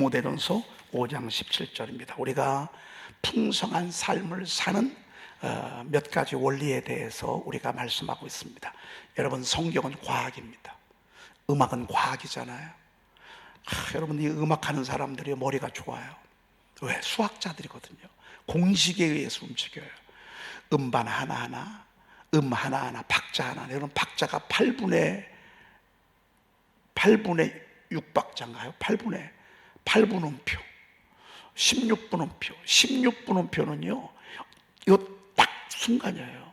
디모데전서 5장 17절입니다. 우리가 풍성한 삶을 사는 몇 가지 원리에 대해서 우리가 말씀하고 있습니다. 여러분, 성경은 과학입니다. 음악은 과학이잖아요. 여러분, 이 음악하는 사람들이 머리가 좋아요. 왜? 수학자들이거든요. 공식에 의해서 움직여요. 음반 하나하나, 하나하나, 박자 하나. 여러분, 박자가 8분의 6박자인가요? 8분음표, 16분음표. 16분음표는요, 이거 딱 순간이에요.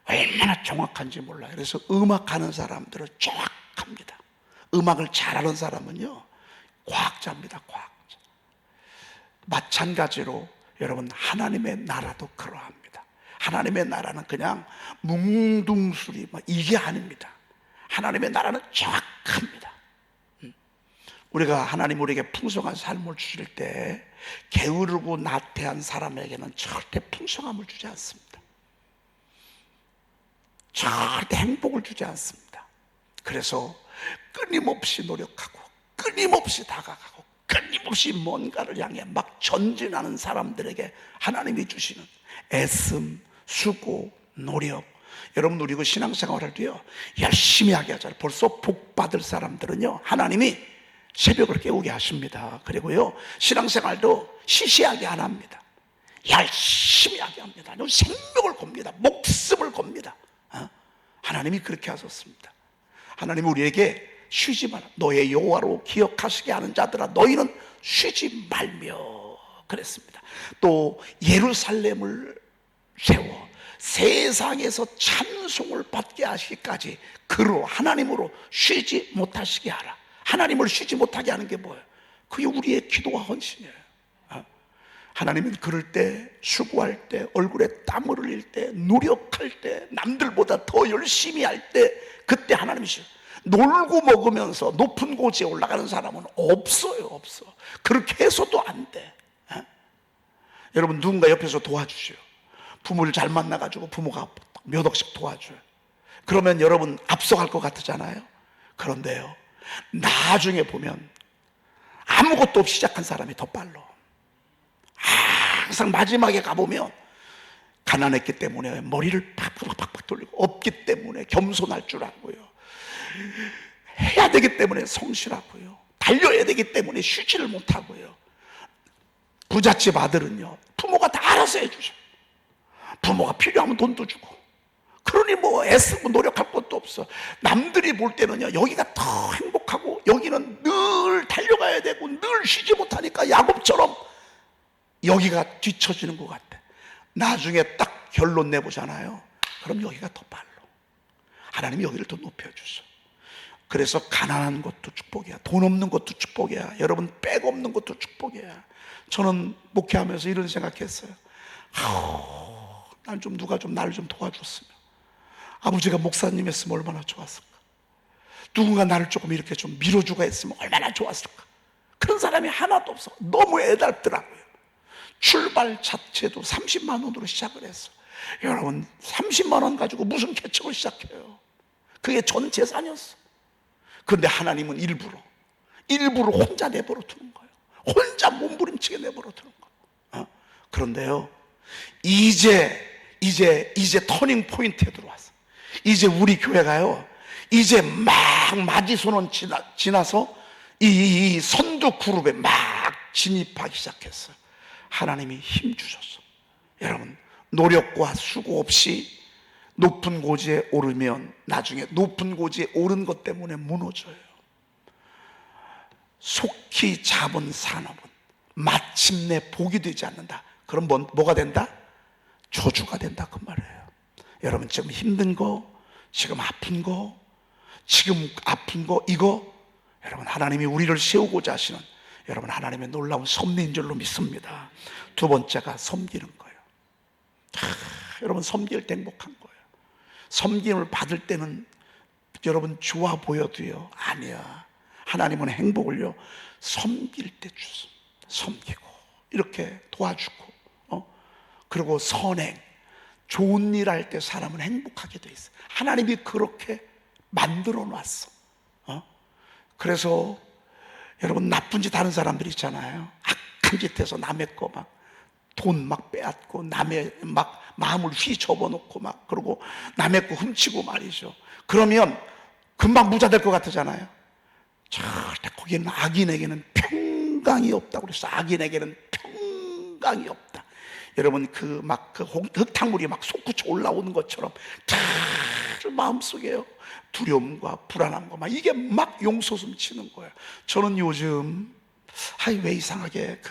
얼마나 정확한지 몰라요. 그래서 음악하는 사람들은 정확합니다. 음악을 잘하는 사람은요, 과학자입니다. 과학자. 마찬가지로 여러분, 하나님의 나라도 그러합니다. 하나님의 나라는 그냥 뭉둥수리 이게 아닙니다. 하나님의 나라는 정확합니다. 우리가 하나님 우리에게 풍성한 삶을 주실 때 게으르고 나태한 사람에게는 절대 풍성함을 주지 않습니다. 절대 행복을 주지 않습니다. 그래서 끊임없이 노력하고 끊임없이 다가가고 끊임없이 뭔가를 향해 막 전진하는 사람들에게 하나님이 주시는 애씀, 수고, 노력. 여러분, 우리 그 신앙생활을 도요 열심히 하게 하잖아요. 벌써 복 받을 사람들은요, 하나님이 새벽을 깨우게 하십니다. 그리고요, 신앙생활도 시시하게 안 합니다. 열심히 하게 합니다. 생명을 겁니다. 목숨을 겁니다. 하나님이 그렇게 하셨습니다. 하나님이 우리에게 쉬지 마라. 너의 여호와로 기억하시게 하는 자들아, 너희는 쉬지 말며 그랬습니다. 또 예루살렘을 세워 세상에서 찬송을 받게 하시기까지 그로 하나님으로 쉬지 못하시게 하라. 하나님을 쉬지 못하게 하는 게 뭐예요? 그게 우리의 기도와 헌신이에요. 하나님은 그럴 때, 수고할 때, 얼굴에 땀을 흘릴 때, 노력할 때, 남들보다 더 열심히 할 때, 그때 하나님이 쉬어요. 놀고 먹으면서 높은 곳에 올라가는 사람은 없어요. 없어. 그렇게 해서도 안 돼. 여러분, 누군가 옆에서 도와주세요. 부모를 잘 만나가지고 부모가 몇 억씩 도와줘요. 그러면 여러분 앞서갈 것 같으잖아요. 그런데요, 나중에 보면 아무것도 없이 시작한 사람이 더 빨라. 항상 마지막에 가보면 가난했기 때문에 머리를 팍팍팍 돌리고, 없기 때문에 겸손할 줄 알고요, 해야 되기 때문에 성실하고요, 달려야 되기 때문에 쉬지를 못하고요. 부잣집 아들은요, 부모가 다 알아서 해주죠. 부모가 필요하면 돈도 주고, 그러니 뭐 애쓰고 노력할 것도 없어. 남들이 볼 때는요, 여기가 더 행복하고 여기는 늘 달려가야 되고 늘 쉬지 못하니까 야곱처럼 여기가 뒤처지는 것 같아. 나중에 딱 결론 내보잖아요. 그럼 여기가 더 빨라. 하나님이 여기를 더 높여주셔. 그래서 가난한 것도 축복이야. 돈 없는 것도 축복이야. 여러분, 백 없는 것도 축복이야. 저는 목회하면서 이런 생각했어요. 난 좀 누가 좀 나를 좀 도와줬으면, 아버지가 목사님 했으면 얼마나 좋았을까. 누군가 나를 조금 이렇게 좀 밀어주고 했으면 얼마나 좋았을까. 그런 사람이 하나도 없어. 너무 애달더라고요. 출발 자체도 30만 원으로 시작을 했어. 여러분, 30만 원 가지고 무슨 개척을 시작해요? 그게 전 재산이었어. 그런데 하나님은 일부러 혼자 내버려 두는 거예요. 혼자 몸부림치게 내버려 두는 거예요. 그런데요, 이제 터닝 포인트에 들어왔어. 이제 우리 교회가요, 이제 막 마지선언 지나서 이 선두 그룹에 막 진입하기 시작했어요. 하나님이 힘 주셨어. 여러분, 노력과 수고 없이 높은 고지에 오르면 나중에 높은 고지에 오른 것 때문에 무너져요. 속히 잡은 산업은 마침내 복이 되지 않는다. 그럼 뭐가 된다? 저주가 된다, 그 말이에요. 여러분, 지금 힘든 거, 지금 아픈 거, 이거 여러분, 하나님이 우리를 세우고자 하시는, 여러분, 하나님의 놀라운 섭리인 줄로 믿습니다. 두 번째가 섬기는 거예요. 여러분, 섬길 때 행복한 거예요. 섬김을 받을 때는 여러분 좋아 보여도요, 아니야. 하나님은 행복을요, 섬길 때 주십니다. 섬기고 이렇게 도와주고, 그리고 선행, 좋은 일 할 때 사람은 행복하게 돼 있어요. 하나님이 그렇게 만들어 놨어. 그래서 여러분, 나쁜 짓 하는 사람들 있잖아요. 악한 짓 해서 남의 거 막 돈 막 빼앗고 남의 막 마음을 휘접어놓고 막 그러고 남의 거 훔치고 말이죠. 그러면 금방 부자 될 것 같잖아요. 절대 거기는 악인에게는 평강이 없다고 그랬어. 악인에게는 평강이 없다. 여러분, 그 흙탕물이 막 솟구쳐 올라오는 것처럼 다 마음속에요, 두려움과 불안함과 막 이게 막 용솟음 치는 거예요. 저는 요즘 왜 이상하게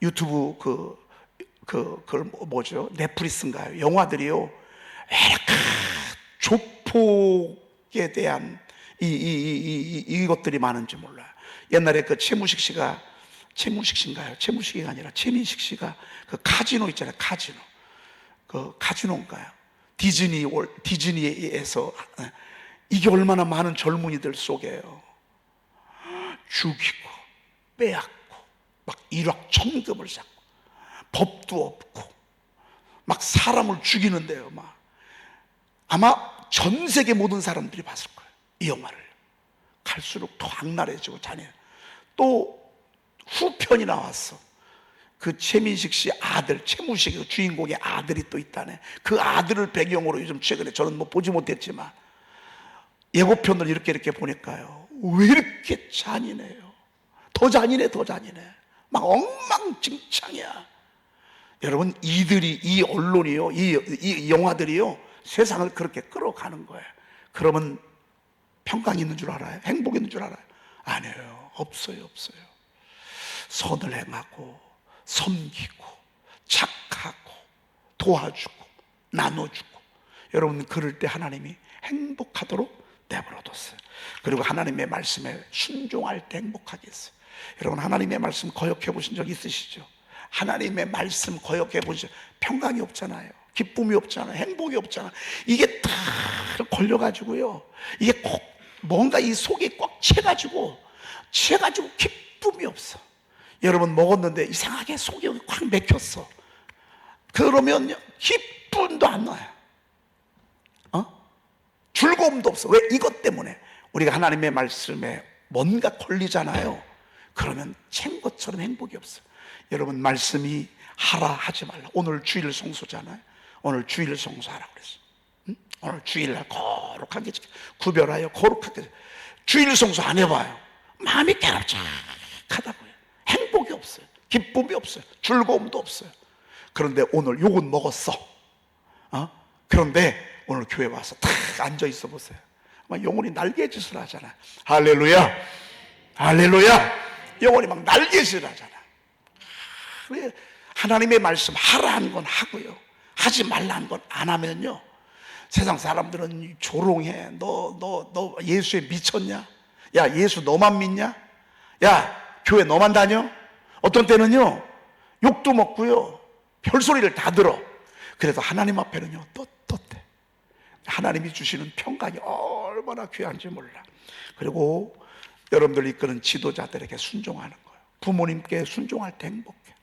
유튜브 그걸 뭐죠? 넷플릭스인가요? 영화들이요, 에라카 조폭에 대한 이것들이 많은지 몰라요. 옛날에 그 최무식 씨인가요? 최무식이 아니라 최민식 씨가 그 카지노 있잖아요. 그 카지노인가요? 디즈니에서 이게 얼마나 많은 젊은이들 속에요, 죽이고 빼앗고 막 일확천금을 쌓고 법도 없고 막 사람을 죽이는데요. 막 아마 전 세계 모든 사람들이 봤을 거예요, 이 영화를. 갈수록 더 악랄해지고 잔인해요. 또 후편이 나왔어. 그 최민식 씨 아들, 최무식 주인공의 아들이 또 있다네. 그 아들을 배경으로 요즘 최근에, 저는 뭐 보지 못했지만 예고편을 이렇게 보니까요, 왜 이렇게 잔인해요? 더 잔인해. 막 엉망진창이야. 여러분, 이 언론이요, 이 영화들이요, 세상을 그렇게 끌어가는 거예요. 그러면 평강이 있는 줄 알아요? 행복이 있는 줄 알아요? 아니에요. 없어요. 선을 행하고 섬기고 착하고 도와주고 나눠주고, 여러분, 그럴 때 하나님이 행복하도록 내버려뒀어요. 그리고 하나님의 말씀에 순종할 때 행복하게 했어요. 여러분, 하나님의 말씀 거역해 보신 적 있으시죠? 하나님의 말씀 거역해 보시죠. 평강이 없잖아요. 기쁨이 없잖아요. 행복이 없잖아요. 이게 다 걸려가지고요, 이게 꼭 뭔가 이 속에 꽉 채가지고 기쁨이 없어. 여러분, 먹었는데 이상하게 속이 확 맥혔어. 그러면 기쁨도 안 나요. 즐거움도 없어. 왜? 이것 때문에. 우리가 하나님의 말씀에 뭔가 걸리잖아요. 그러면 챈 것처럼 행복이 없어. 여러분, 말씀이 하라 하지 말라. 오늘 주일 성수잖아요. 오늘 주일 성수하라고 그랬어. 오늘 주일날 거룩하게 구별하여 거룩하게. 주일 성수 안 해봐요, 마음이 깨락하다고요. 행복이 없어요. 기쁨이 없어요. 즐거움도 없어요. 그런데 오늘 욕은 먹었어. 그런데 오늘 교회 와서 탁 앉아 있어 보세요. 영혼이 날개짓을 하잖아. 할렐루야, 영혼이 막 날개짓을 하잖아. 하나님의 말씀 하라는 건 하고요, 하지 말라는 건 안 하면요, 세상 사람들은 조롱해. 너 예수에 미쳤냐? 야, 예수 너만 믿냐? 야, 교회 너만 다녀? 어떤 때는요, 욕도 먹고요, 별소리를 다 들어. 그래서 하나님 앞에는요, 떳떳해. 하나님이 주시는 평강이 얼마나 귀한지 몰라. 그리고 여러분들 이끄는 지도자들에게 순종하는 거예요. 부모님께 순종할 때 행복해.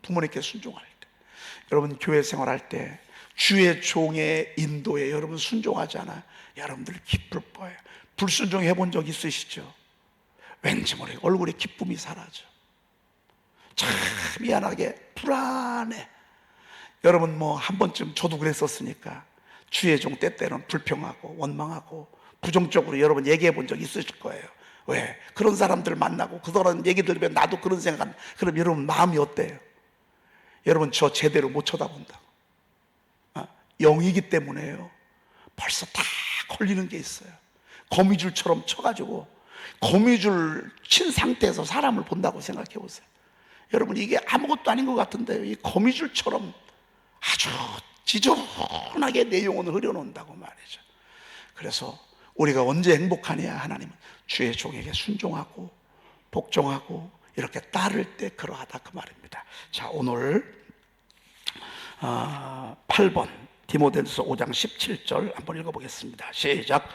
부모님께 순종할 때. 여러분, 교회 생활할 때 주의 종의 인도에 여러분 순종하잖아. 여러분들 기쁠 거예요. 불순종해 본 적 있으시죠? 왠지 모르게 얼굴에 기쁨이 사라져. 참 미안하게 불안해. 여러분, 뭐 한 번쯤 저도 그랬었으니까 주의 종 때때로는 불평하고 원망하고 부정적으로 여러분 얘기해 본 적 있으실 거예요. 왜? 그런 사람들 만나고 그 사람 얘기 들으면 나도 그런 생각. 그럼 여러분 마음이 어때요? 여러분, 저 제대로 못 쳐다본다고. 영이기 때문에요. 벌써 다 걸리는 게 있어요. 거미줄처럼 쳐가지고 거미줄 친 상태에서 사람을 본다고 생각해 보세요. 여러분, 이게 아무것도 아닌 것 같은데요, 이 거미줄처럼 아주 지저분하게 내 영혼을 흐려놓는다고 말이죠. 그래서 우리가 언제 행복하냐? 하나님은 주의 종에게 순종하고 복종하고 이렇게 따를 때 그러하다, 그 말입니다. 자, 오늘 8번 디모데전서 5장 17절 한번 읽어보겠습니다. 시작.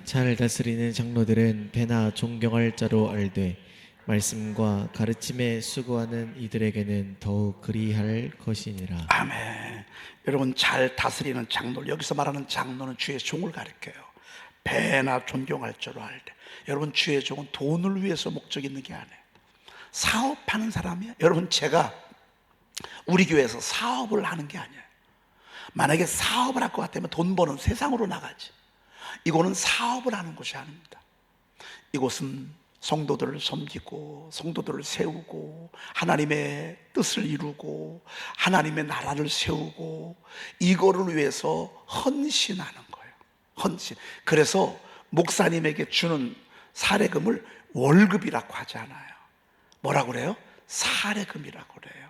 잘 다스리는 장로들은 배나 존경할 자로 알되 말씀과 가르침에 수고하는 이들에게는 더욱 그리할 것이니라. 아멘. 여러분, 잘 다스리는 장로, 여기서 말하는 장로는 주의 종을 가리켜요. 배나 존경할 자로 알되. 여러분, 주의 종은 돈을 위해서 목적이 있는 게 아니에요. 사업하는 사람이에요. 여러분, 제가 우리 교회에서 사업을 하는 게 아니에요. 만약에 사업을 할 것 같다면 돈 버는 세상으로 나가지. 이거는 사업을 하는 곳이 아닙니다. 이곳은 성도들을 섬기고 성도들을 세우고 하나님의 뜻을 이루고 하나님의 나라를 세우고 이거를 위해서 헌신하는 거예요. 헌신. 그래서 목사님에게 주는 사례금을 월급이라고 하지 않아요. 뭐라고 그래요? 사례금이라고 그래요.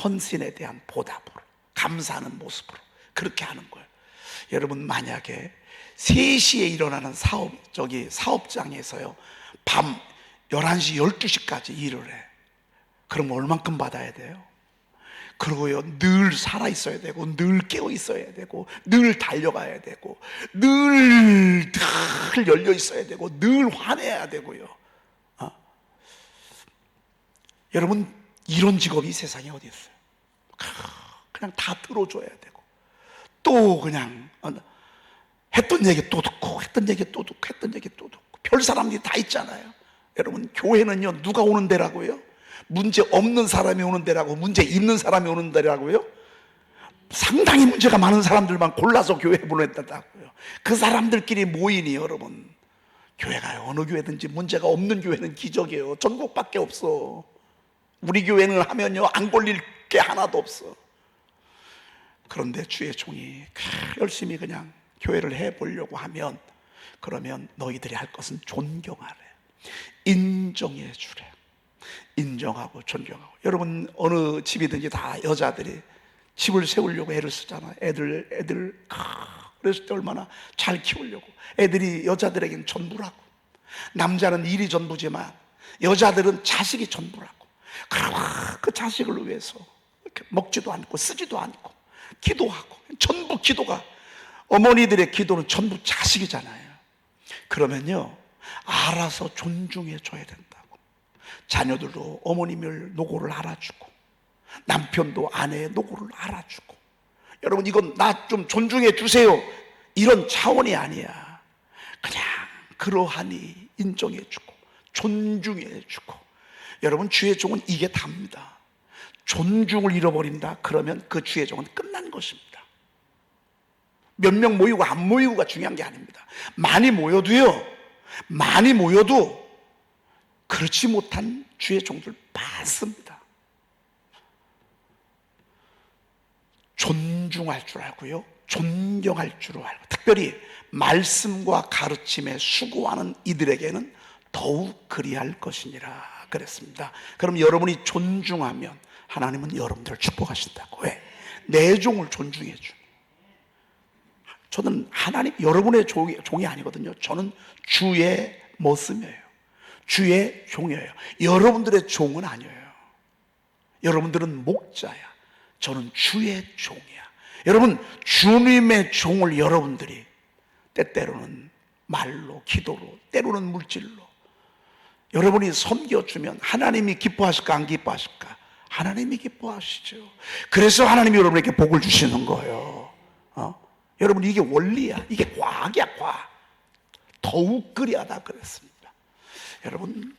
헌신에 대한 보답으로, 감사하는 모습으로 그렇게 하는 거예요. 여러분, 만약에 3시에 일어나는 사업장에서요 밤 11시, 12시까지 일을 해. 그럼 얼만큼 받아야 돼요? 그리고요, 늘 살아있어야 되고 늘 깨어있어야 되고 늘 달려가야 되고 늘 열려있어야 되고 늘 화내야 되고요. 여러분, 이런 직업이 세상에 어디 있어요? 그냥 다 들어줘야 되고 또 그냥 했던 얘기 또 듣고 했던 얘기 또 듣고 했던 얘기 또 듣고 별 사람들이 다 있잖아요. 여러분, 교회는요 누가 오는 데라고요? 문제 없는 사람이 오는 데라고, 문제 있는 사람이 오는 데라고요? 상당히 문제가 많은 사람들만 골라서 교회에 보냈다고요. 그 사람들끼리 모이니 여러분, 교회가 어느 교회든지 문제가 없는 교회는 기적이에요. 전국밖에 없어. 우리 교회는 하면요 안 걸릴 게 하나도 없어. 그런데 주의 종이 열심히 그냥 교회를 해보려고 하면, 그러면 너희들이 할 것은 존경하래, 인정해 주래. 인정하고 존경하고. 여러분, 어느 집이든지 다 여자들이 집을 세우려고 애를 쓰잖아요. 애들 그랬을 때 얼마나 잘 키우려고. 애들이 여자들에게는 전부라고. 남자는 일이 전부지만 여자들은 자식이 전부라고. 그 자식을 위해서 먹지도 않고 쓰지도 않고 기도하고, 전부 기도가, 어머니들의 기도는 전부 자식이잖아요. 그러면요 알아서 존중해 줘야 된다고. 자녀들도 어머님을 노고를 알아주고 남편도 아내의 노고를 알아주고. 여러분, 이건 나 좀 존중해 주세요 이런 차원이 아니야. 그냥 그러하니 인정해 주고 존중해 주고. 여러분, 주의 종은 이게 답니다. 존중을 잃어버린다 그러면 그 주의 종은 끝난 것입니다. 몇 명 모이고 안 모이고가 중요한 게 아닙니다. 많이 모여도 그렇지 못한 주의 종들 많습니다. 존중할 줄 알고요, 존경할 줄 알고, 특별히 말씀과 가르침에 수고하는 이들에게는 더욱 그리할 것이니라 그랬습니다. 그럼 여러분이 존중하면 하나님은 여러분들을 축복하신다고. 왜? 내 종을 존중해 주. 저는 하나님, 여러분의 종이 아니거든요. 저는 주의 머슴이에요. 주의 종이에요. 여러분들의 종은 아니에요. 여러분들은 목자야. 저는 주의 종이야. 여러분, 주님의 종을 여러분들이 때때로는 말로, 기도로, 때로는 물질로 여러분이 섬겨주면 하나님이 기뻐하실까 안 기뻐하실까? 하나님이 기뻐하시죠. 그래서 하나님이 여러분에게 복을 주시는 거예요. 여러분, 이게 원리야. 이게 과학이야, 과학. 더욱 그리하다 그랬습니다. 여러분,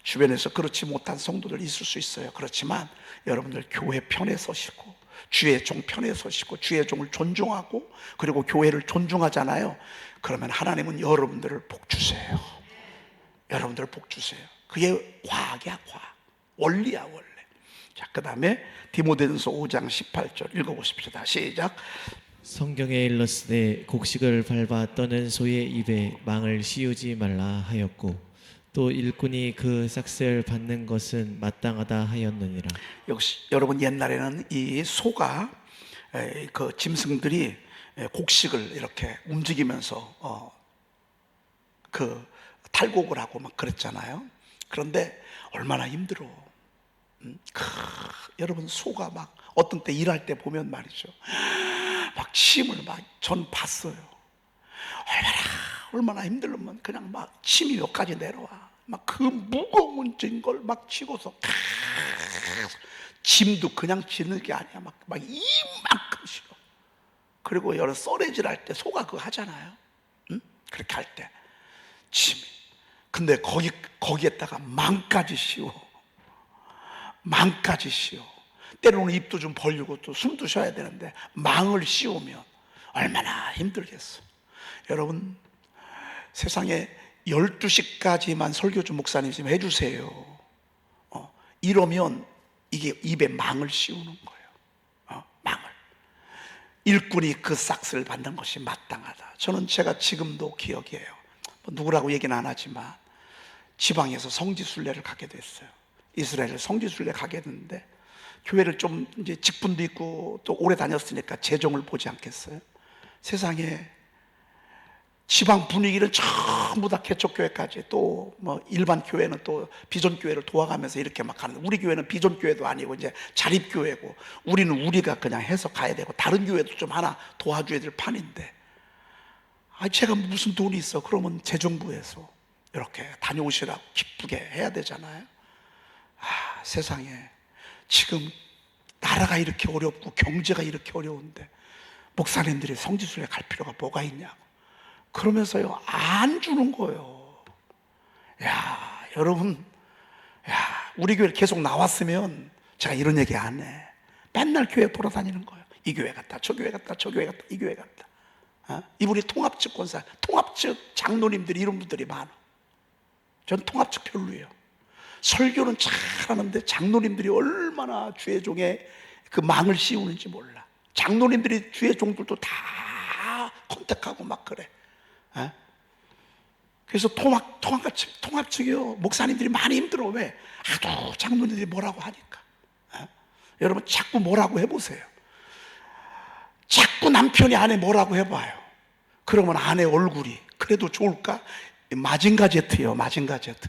주변에서 그렇지 못한 성도들 있을 수 있어요. 그렇지만 여러분들 교회 편에 서시고 주의 종 편에 서시고 주의 종을 존중하고 그리고 교회를 존중하잖아요. 그러면 하나님은 여러분들을 복 주세요. 여러분들 복 주세요. 그게 과학이야, 과학. 원리야, 원래. 자, 그 다음에 디모데전서 5장 18절 읽어보십시다. 시작. 성경에 일렀으되 곡식을 밟아 떠는 소의 입에 망을 씌우지 말라 하였고 또 일꾼이 그 삭슬 받는 것은 마땅하다 하였느니라. 역시 여러분, 옛날에는 이 소가 그 짐승들이 곡식을 이렇게 움직이면서 그 탈곡을 하고 막 그랬잖아요. 그런데 얼마나 힘들어. 여러분, 소가 막 어떤 때 일할 때 보면 말이죠, 막 침을 막 전 봤어요. 얼마나 힘들면 그냥 막 침이 몇 가지 내려와. 막 그 무거운 걸 막 치고서 짐도 그냥 치는 게 아니야. 막 이만큼 실어. 그리고 여러 썰애질 할 때 소가 그거 하잖아요. 응? 그렇게 할 때 침이. 근데 거기에다가 망까지 씌워. 망까지 씌워. 때로는 입도 좀 벌리고 또 숨도 쉬어야 되는데 망을 씌우면 얼마나 힘들겠어. 여러분, 세상에 12시까지만 설교주 목사님 좀 해주세요. 이러면 이게 입에 망을 씌우는 거예요. 망을. 일꾼이 그 싹스를 받는 것이 마땅하다. 저는 제가 지금도 기억해요. 누구라고 얘기는 안 하지만 지방에서 성지순례를 가게 됐어요. 이스라엘 성지순례 가게 됐는데 교회를 좀 이제 직분도 있고 또 오래 다녔으니까 재종을 보지 않겠어요? 세상에 지방 분위기를 전부 다 개척교회까지 또 뭐 일반 교회는 또 비전교회를 도와가면서 이렇게 막 하는, 우리 교회는 비전교회도 아니고 이제 자립교회고 우리는 우리가 그냥 해서 가야 되고 다른 교회도 좀 하나 도와줘야 될 판인데, 제가 무슨 돈이 있어? 그러면 재정부에서 이렇게 다녀오시라고 기쁘게 해야 되잖아요. 세상에 지금 나라가 이렇게 어렵고 경제가 이렇게 어려운데 목사님들이 성지순례 갈 필요가 뭐가 있냐고 그러면서요 안 주는 거예요. 여러분, 우리 교회 계속 나왔으면 제가 이런 얘기 안 해. 맨날 교회 돌아다니는 거예요. 이 교회 갔다 저 교회 갔다 저 교회 갔다 이 교회 갔다. 이분이 통합측 권사, 통합측 장로님들이 이런 분들이 많아. 전 통합측 별로예요. 설교는 잘하는데 장로님들이 얼마나 주의 종에 그 망을 씌우는지 몰라. 장로님들이 주의 종들도 다 컨택하고 막 그래. 그래서 통합측이요 목사님들이 많이 힘들어. 왜? 하도 장로님들이 뭐라고 하니까. 여러분 자꾸 뭐라고 해보세요. 자꾸 남편이 아내 뭐라고 해봐요. 그러면 아내 얼굴이 그래도 좋을까? 마징가 제트요, 마징가 제트.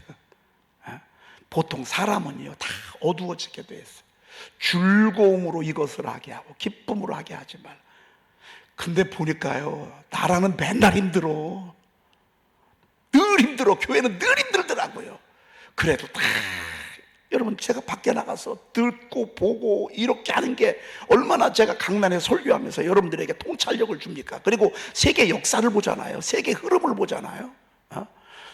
보통 사람은요 다 어두워지게 돼 있어요. 즐거움으로 이것을 하게 하고 기쁨으로 하게 하지 말. 근데 보니까요 나라는 맨날 힘들어. 늘 힘들어. 교회는 늘 힘들더라고요. 그래도 다 여러분 제가 밖에 나가서 듣고 보고 이렇게 하는 게 얼마나 제가 강단에 설교하면서 여러분들에게 통찰력을 줍니까? 그리고 세계 역사를 보잖아요. 세계 흐름을 보잖아요.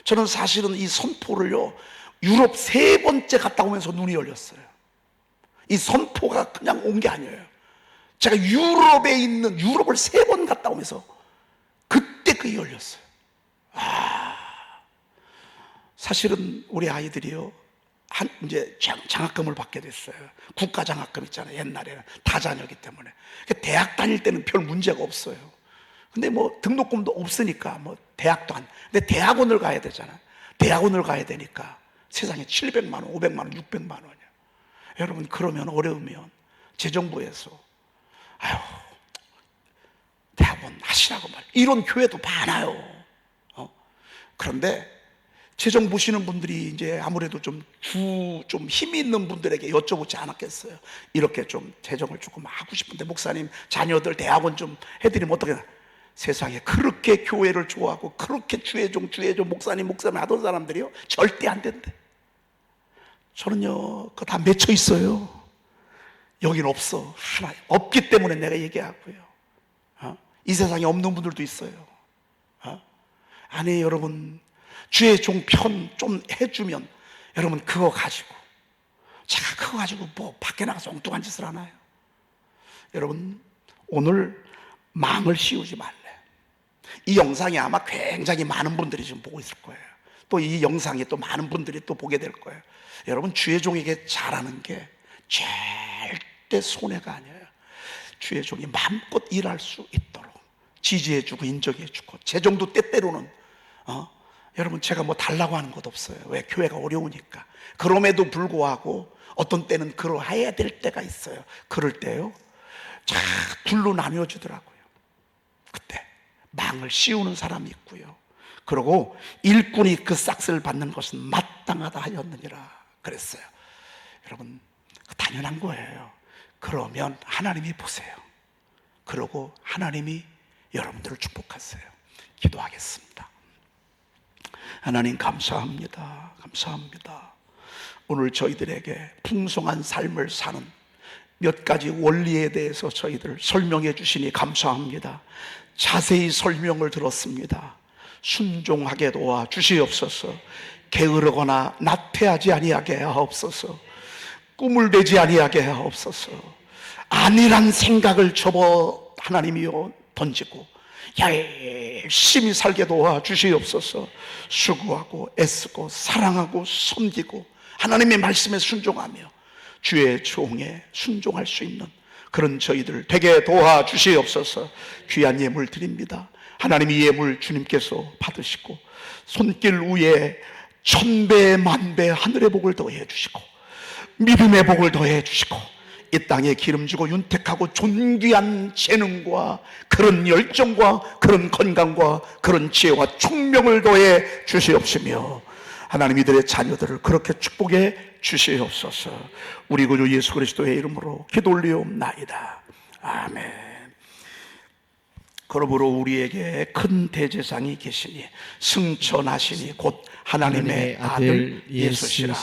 저는 사실은 이 선포를요 유럽 3번째 갔다 오면서 눈이 열렸어요. 이 선포가 그냥 온 게 아니에요. 제가 유럽에 있는 유럽을 3번 갔다 오면서 그때 그게 열렸어요. 사실은 우리 아이들이요 이제 장학금을 받게 됐어요. 국가 장학금 있잖아요. 옛날에는 다자녀기 때문에 대학 다닐 때는 별 문제가 없어요. 근데 뭐 등록금도 없으니까 뭐 대학도 안. 근데 대학원을 가야 되잖아요. 대학원을 가야 되니까 세상에 700만 원, 500만 원, 600만 원이야. 여러분 그러면 어려우면 재정부에서 대학원 하시라고 말. 이런 교회도 많아요. 그런데 재정 보시는 분들이 이제 아무래도 좀 힘이 있는 분들에게 여쭤보지 않았겠어요. 이렇게 좀 재정을 조금 하고 싶은데 목사님 자녀들 대학원 좀 해드리면 어떻게? 세상에 그렇게 교회를 좋아하고 그렇게 주의종 목사님 하던 사람들이요 절대 안 된대. 저는요 그거 다 맺혀 있어요. 여긴 없어. 하나 없기 때문에 내가 얘기하고요. 이 세상에 없는 분들도 있어요. 아니 여러분 주의 종 편 좀 해주면 여러분 그거 가지고 제가 그거 가지고 뭐 밖에 나가서 엉뚱한 짓을 하나요? 여러분 오늘 망을 씌우지 말래. 이 영상이 아마 굉장히 많은 분들이 지금 보고 있을 거예요. 또 이 영상에 또 많은 분들이 또 보게 될 거예요. 여러분 주의 종에게 잘하는 게 절대 손해가 아니에요. 주의 종이 마음껏 일할 수 있도록 지지해주고 인정해주고 재정도 때때로는 여러분 제가 뭐 달라고 하는 것 없어요. 왜? 교회가 어려우니까. 그럼에도 불구하고 어떤 때는 그러해야 될 때가 있어요. 그럴 때요 자 둘로 나뉘어지더라고요. 그때 망을 씌우는 사람이 있고요. 그리고 일꾼이 그 싹스를 받는 것은 마땅하다 하였느니라 그랬어요. 여러분 당연한 거예요. 그러면 하나님이 보세요. 그러고 하나님이 여러분들을 축복하세요. 기도하겠습니다. 하나님 감사합니다. 감사합니다. 오늘 저희들에게 풍성한 삶을 사는 몇 가지 원리에 대해서 저희들 설명해 주시니 감사합니다. 자세히 설명을 들었습니다. 순종하게 도와 주시옵소서. 게으르거나 나태하지 아니하게 하옵소서. 꿈을 내지 아니하게 하옵소서. 아니란 생각을 접어 하나님이여 던지고 열심히 살게 도와주시옵소서. 수고하고 애쓰고 사랑하고 섬기고 하나님의 말씀에 순종하며 주의 종에 순종할 수 있는 그런 저희들 되게 도와주시옵소서. 귀한 예물 드립니다. 하나님이 예물 주님께서 받으시고 손길 위에 천배 만배 하늘의 복을 더해 주시고 믿음의 복을 더해 주시고 이 땅에 기름지고 윤택하고 존귀한 재능과 그런 열정과 그런 건강과 그런 지혜와 총명을 더해 주시옵시며 하나님 이들의 자녀들을 그렇게 축복해 주시옵소서. 우리 구주 예수 그리스도의 이름으로 기도 올리옵나이다. 아멘. 그러므로 우리에게 큰 대제사장이 계시니 승천하시니 곧 하나님의 아들 예수시라.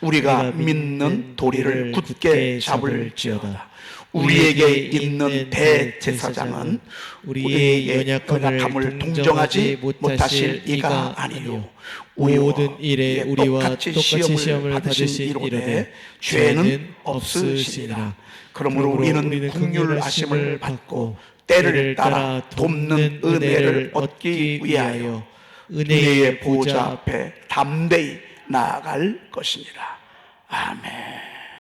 우리가 믿는 도리를 굳게 잡을지어다. 우리에게 있는 대제사장은 우리의 연약함을 동정하지 못하실 이가 아니요 모든 일에 우리와 똑같이 시험을 받으신 이로되 죄는 없으시니라. 그러므로 우리는 긍휼하심을 받고 때를 따라 돕는 은혜를 얻기 위하여 은혜의 보좌 앞에 담대히 나아갈 것이니라. 아멘.